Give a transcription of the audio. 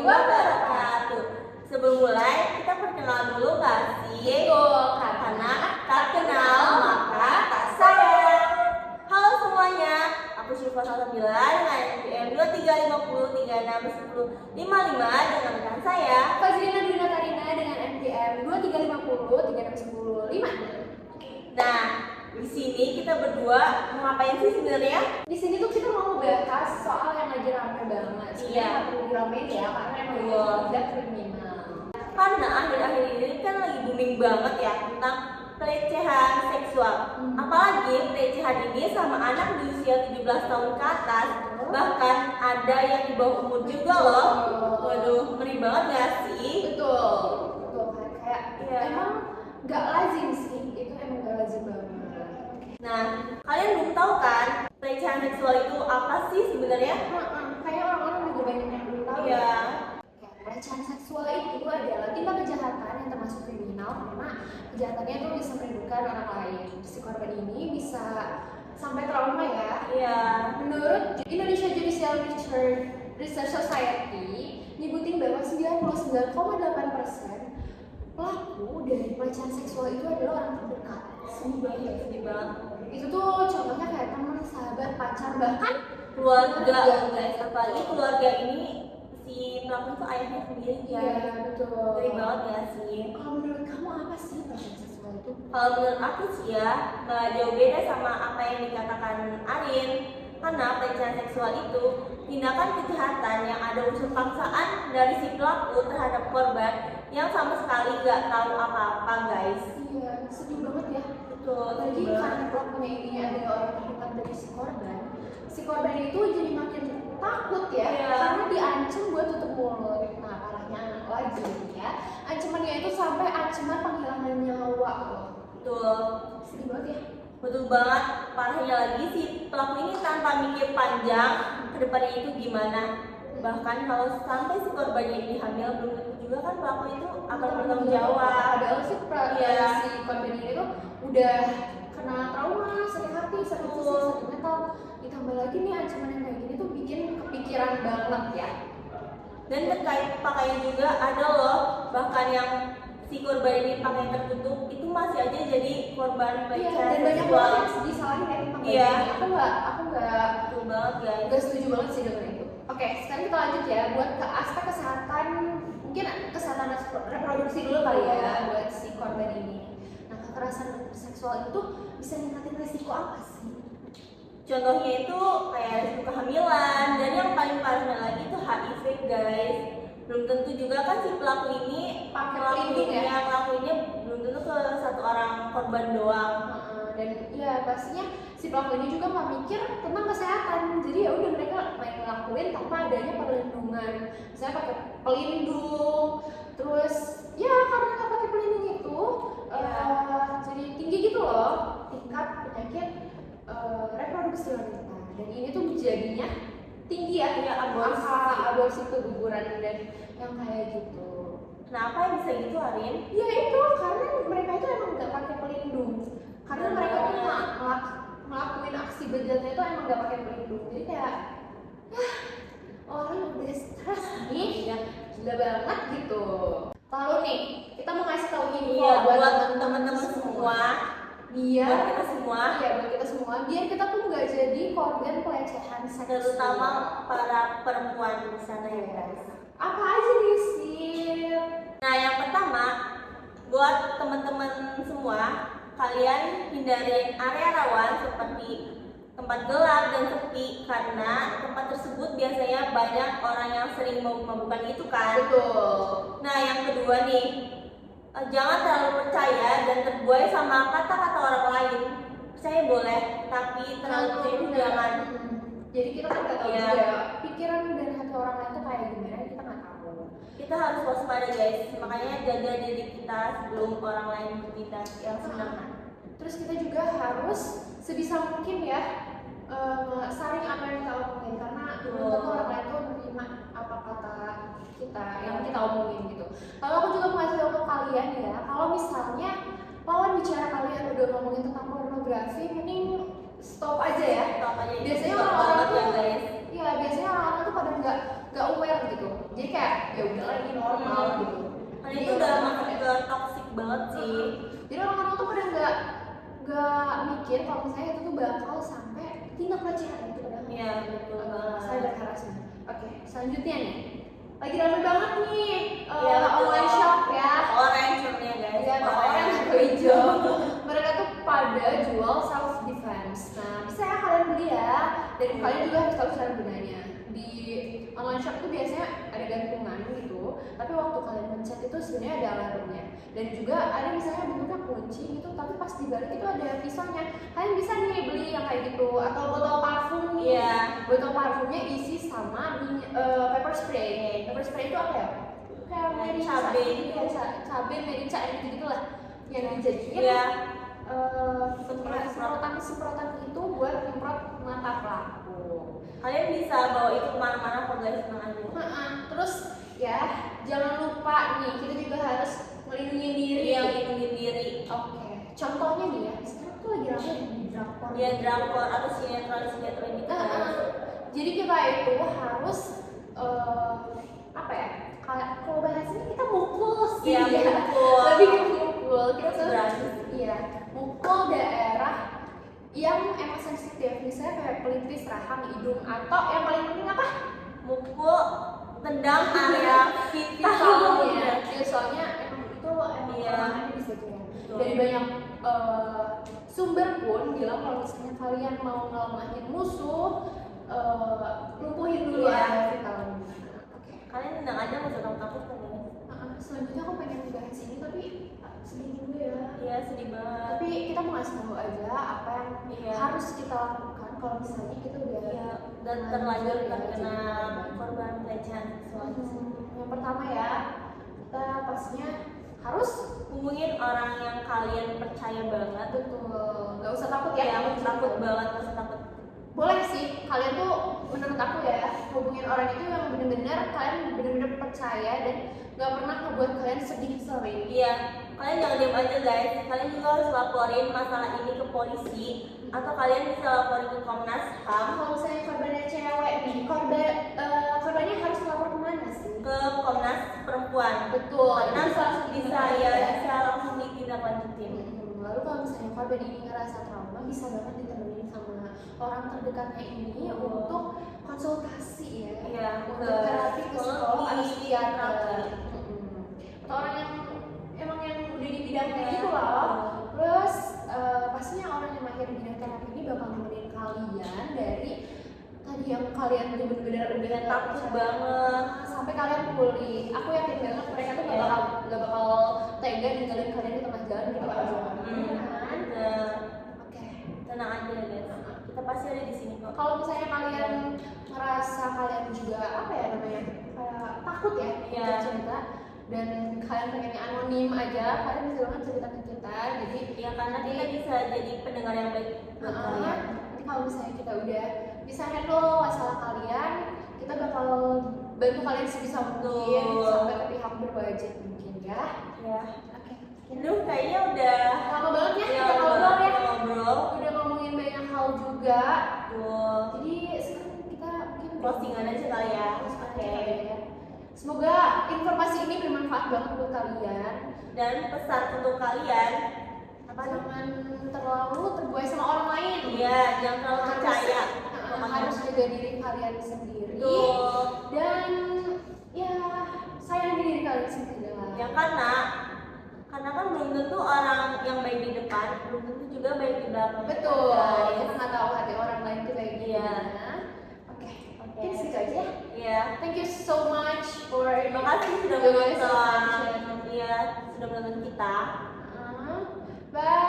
wabarakatuh. Sebelum mulai, kita perkenalan dulu gak sih? Karena tak kenal maka tak sayang. Halo semuanya, aku Syifa Salsabila dengan NPM 2350361055 dengan rekan saya Fazrina Dina Karina dengan NPM 2350361055. Nah, di sini kita berdua mau ngapain sih sebenarnya? Di sini tuh kita mau bahas soal yang lagi rame banget. Iya. Nggak perlu diramein ya, karena emang Betul. tidak kriminal. Karena akhir-akhir ini kan lagi booming banget ya tentang pelecehan seksual. Apalagi pelecehan ini sama anak di usia 17 tahun ke atas. Bahkan ada yang di bawah umur juga loh. Waduh, ngeri banget gak sih? Betul kan, kayak Iya. emang nggak lazim sih, itu emang nggak lazim banget. Nah, kalian belum tahu kan pelecehan seksual itu apa sih sebenarnya? Kayak orang-orang juga banyak yang belum tahu. Iya. Pelecehan seksual itu adalah tindak kejahatan yang termasuk kriminal karena kejahatannya itu bisa merindukan orang lain. Si korban ini bisa sampai trauma ya. Iya. Menurut Indonesia Judicial Research Society, nyebutin bahwa 99,8% pelaku dari pelecehan seksual itu adalah orang terdekat. Sedih banget. Itu tuh contohnya kayak teman, sahabat, pacar, bahkan Keluarga, guys. Apalagi keluarga ini si pelaku itu ayahnya sendiri ya. Iya, betul. Ngeri banget ya sih. Kalau menurut kamu apa sih pelecehan seksual itu? Kalau menurut aku sih ya, nggak jauh beda sama apa yang dikatakan Arin. Karena pelecehan seksual itu tindakan kejahatan yang ada unsur paksaan dari si pelaku terhadap korban yang sama sekali nggak tahu apa-apa, guys. Iya, sedih banget ya. Betul. Apalagi sedih banget. karena pelakunya ini adalah orang terdekat dari si korban. Si korban itu jadi makin takut ya, Iya. karena diancam buat tutup mulut. Nah, parahnya lagi ya, ancamannya itu sampai ancaman penghilangan nyawa loh. Betul. Sedih banget ya. Betul banget. Parahnya lagi si pelaku ini tanpa mikir panjang ke depannya itu gimana. Bahkan kalau sampai si korbannya ini hamil, belum tentu juga kan pelaku itu akan bertanggung jawab. Padahal si Iya. si korban ini tuh udah kena trauma, sakit hati, sakit fisik, Betul. sakit mental. Ditambah lagi nih ancaman yang kayak gini tuh bikin kepikiran banget ya. Dan terkait pakaian juga ada loh, bahkan yang si korban ini pakai tertutup itu masih aja jadi korban Iya, pelecehan dan banyak seksual. banget yang disalahin ya tentang Iya. bagian ini. Aku nggak Betul banget guys. nggak setuju banget sih dengan itu. Oke, sekarang kita lanjut ya buat ke aspek kesehatan, mungkin kesehatan reproduksi dulu kali ya buat si korban ini. Nah, kekerasan seksual itu bisa ningkatin risiko apa sih? Contohnya itu kayak risiko kehamilan dan yang paling parahnya lagi itu HIV guys. Belum tentu juga kan si pelaku ini Pakai pelindung ya? ngelakuinnya belum tentu ke satu orang korban doang. Dan ya pastinya si pelaku ini juga nggak mikir tentang kesehatan, jadi ya udah mereka main ngelakuin tanpa adanya perlindungan. Misalnya pakai pelindung, terus ya karena nggak pakai pelindung itu jadi tinggi gitu loh tingkat penyakit reproduksi wanita, dan ini tuh jadinya tinggi ya, aborsi keguguran dan yang kayak gitu. Kenapa yang bisa gitu Arin? Ya itu karena mereka itu emang nggak pakai pelindung, karena mereka tuh ngelakuin aksi bejatnya itu emang nggak pakai pelindung, jadi kayak orang udah stres nih, ya gila banget gitu. Lalu nih kita mau ngasih tahu info Iya, buat teman-teman teman-teman semua, biar buat kita semua, iya buat kita semua, biar kita tuh nggak jadi korban pelecehan seksual. terutama para perempuan di sana ya guys. Apa aja nih sih? Nah, yang pertama, buat teman-teman semua, kalian hindarin area rawan seperti tempat gelap dan sepi karena tempat tersebut biasanya banyak orang yang sering mabuk-mabukan itu kan. Betul. Nah, yang kedua nih, jangan terlalu percaya dan terbuai sama kata-kata orang lain. Percaya boleh, tapi terlalu percaya itu jangan. Jadi kita kan nggak tahu Iya. juga pikiran dan hati orang lain tuh kayak gimana, kita nggak tahu. Kita harus waspada guys, makanya jaga diri kita sebelum orang lain bertindak yang sebenarnya. Terus kita juga harus sebisa mungkin ya saring apa yang kita omongin, karena belum tentu orang lain tuh menerima apa kata kita yang kita omongin gitu. Kalau aku juga mau ngasih tahu ke kalian ya, kalau misalnya lawan bicara kalian udah ngomongin tentang pornografi, mending stop aja ya. Stop aja. Biasanya Stop orang-orang banget tuh ya guys. Iya, biasanya orang-orang tuh pada nggak aware gitu. Jadi kayak ya mikir kalau misalnya itu tuh bakal sampai tindak pelecehan itu padahal. Iya, betul banget. Cyber harassment. Oke, selanjutnya nih. Lagi rame banget nih Iya, betul. online shop ya. Orange shopnya guys. Ya, orang atau hijau. Mereka tuh pada jual self defense. Nah, bisa ya kalian beli ya. Dan kalian juga harus tahu cara gunanya. Di online shop tuh biasanya ada gantungan gitu. Tapi waktu kalian pencet itu sebenarnya ada alarmnya. Dan juga ada misalnya bentuknya kunci gitu, tapi pas dibalik itu ada pisaunya. Kalian bisa nih beli yang kayak gitu. Atau botol parfum nih. Iya. Botol parfumnya isi sama pepper spray. Pepper spray itu apa ya? Kayak merica, Cabai gitu. ya, cabai, merica, gitu lah yang dijadiin Iya. semprotan itu buat nyemprot mata pelaku. Kalian bisa bawa itu kemana-mana kok guys, tenang aja. Terus ya jangan lupa nih kita juga harus melindungi diri. Iya, lindungi diri. Oke. Contohnya nih ya, sekarang tuh lagi ramai di drakor. Iya, drakor atau sinetron gitu. Jadi kita itu harus apa ya? Kalau bahasanya kita mukul sih. Iya, ya. mukul. Lebih ke mukul. Kita tuh Berani. iya, mukul daerah yang emang sensitif, misalnya kayak pelipis, rahang, hidung, atau yang paling penting apa? Mukul, tendang area vital. Tahunya. Ya, soalnya emang itu emang Iya. kelemahannya di situ ya. Betul. Dari banyak sumber pun bilang kalau misalnya kalian mau ngelemahin musuh, lumpuhin dulu Iya. area vitalnya. Oke. Kalian tendang aja, nggak usah takut kan ya. Selanjutnya aku pengen bahas ini tapi sedih dulu ya. Iya, sedih banget. Tapi kita mau ngasih tahu aja apa yang Iya. harus kita lakukan kalau misalnya kita udah Iya, dan terlanjur ya, terkena jadi korban pelecehan seksual. Yang pertama ya, kita pastinya harus Hubungin orang yang kalian percaya banget. betul, nggak usah takut ya. Yang takut banget, nggak usah takut. Boleh sih, kalian tuh menurut aku ya hubungin orang itu yang bener-bener kalian bener-bener percaya dan nggak pernah ngebuat kalian sedih selama ini. Iya, kalian jangan diam aja guys. Kalian juga harus laporin masalah ini ke polisi atau kalian bisa laporin ke Komnas HAM, Kalau misalnya korbannya cewek nih, korbannya harus lapor kemana sih? ke Komnas Perempuan. Betul, itu Nanti langsung bisa ya, bisa langsung ditindaklanjutin. Lalu kalau misalnya korban ini ngerasa trauma, bisa banget ditemenin sama orang terdekatnya ini untuk konsultasi ya. Iya, untuk ke terapi ke psikolog atau psikiater. terapi. Atau orang yang emang yang udah di bidangnya Iya. gitu loh. Terus pastinya orang yang mahir di bidang terapi ini bakal nemenin kalian dari tadi yang kalian tuh bener-bener udah Takut percaya banget. sampai kalian pulih. Aku yakin banget mereka tuh Iya. gak bakal tega ninggalin kalian di tengah jalan gitu aja. Kan? Udah, Oke. tenang aja guys. Kita pasti ada di sini kok. Kalau misalnya kalian ngerasa kalian juga apa ya namanya kayak takut ya Iya. untuk cerita dan kalian pengennya anonim aja, kalian bisa banget cerita ke kita. Jadi Ya karena kita bisa jadi pendengar yang baik buat kalian. nanti kalau misalnya kita udah bisa handle masalah kalian, kita bakal bantu kalian sebisa mungkin Betul. sampai ke pihak berwajib mungkin ya. Ya. Oke. Aduh, kayaknya udah Lama banget ya ya, kita ngobrol ya. kita ngobrol. Udah ngomongin banyak hal juga. Betul. Jadi sekarang kita mungkin Closingan aja kali ya. Oke. Semoga informasi ini bermanfaat banget buat kalian. Dan pesan untuk kalian, Jangan terlalu terbuai sama orang lain. iya, jangan terlalu percaya. Harus jaga diri kalian sendiri. Betul. Dan ya sayangi diri kalian sendiri lah. Ya karena kan belum tentu orang yang baik di depan, belum tentu juga baik di belakang. Betul. Guys. Kita nggak tahu hati orang lain tuh kayak gimana. Iya. Oke. Oke. Mungkin segitu aja ya. Iya. Thank you so much for Terima kasih sudah your guys' menonton. attention. Iya, sudah menonton kita. Bye.